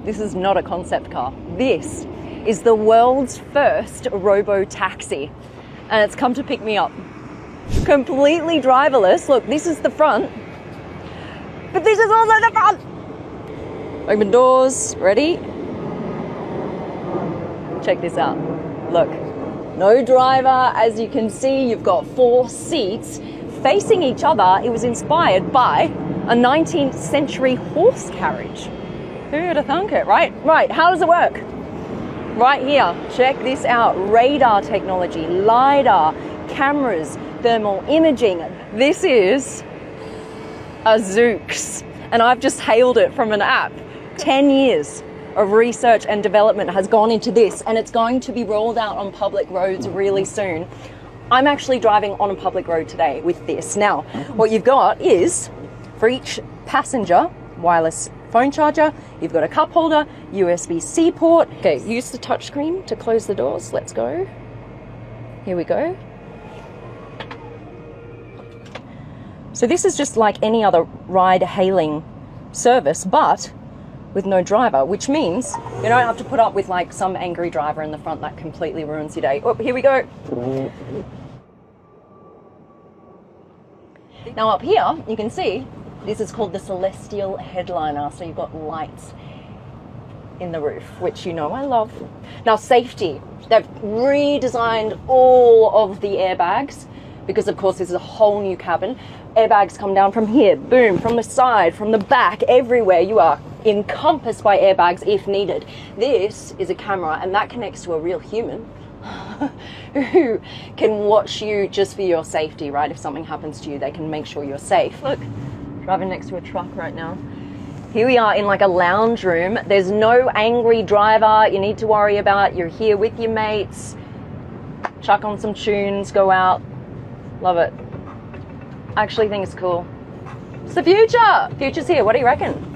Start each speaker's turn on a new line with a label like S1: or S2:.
S1: this is not a concept car. This is the world's first robo-taxi, and it's come to pick me up. Completely driverless. Look, this is the front, but this is also the front. Open doors, ready? Check this out. Look, no driver. As you can see, you've got 4 seats facing each other. It was inspired by a 19th century horse carriage. Who'd have thunk it, right? Right, how does it work? Right here, check this out. Radar technology, LiDAR, cameras, thermal imaging. This is a Zoox, and I've just hailed it from an app. 10 years of research and development has gone into this, and it's going to be rolled out on public roads really soon. I'm actually driving on a public road today with this. Now, what you've got is, for each passenger, wireless phone charger, you've got a cup holder, USB-C port. Okay, use the touchscreen to close the doors. Let's go. Here we go. So this is just like any other ride-hailing service, but with no driver, which means you don't have to put up with like some angry driver in the front that completely ruins your day. Oh, here we go. Now up here, you can see this is called the Celestial Headliner. So you've got lights in the roof, which you know I love. Now safety, they've redesigned all of the airbags because of course this is a whole new cabin. Airbags come down from here, boom, from the side, from the back, everywhere. You are encompassed by airbags if needed. This is a camera, and that connects to a real human who can watch you just for your safety, right? If something happens to you, they can make sure you're safe. Look, driving next to a truck right now. Here we are in like a lounge room. There's no angry driver you need to worry about. You're here with your mates, chuck on some tunes, go out. Love it. I actually think it's cool. It's the future. Future's here. What do you reckon?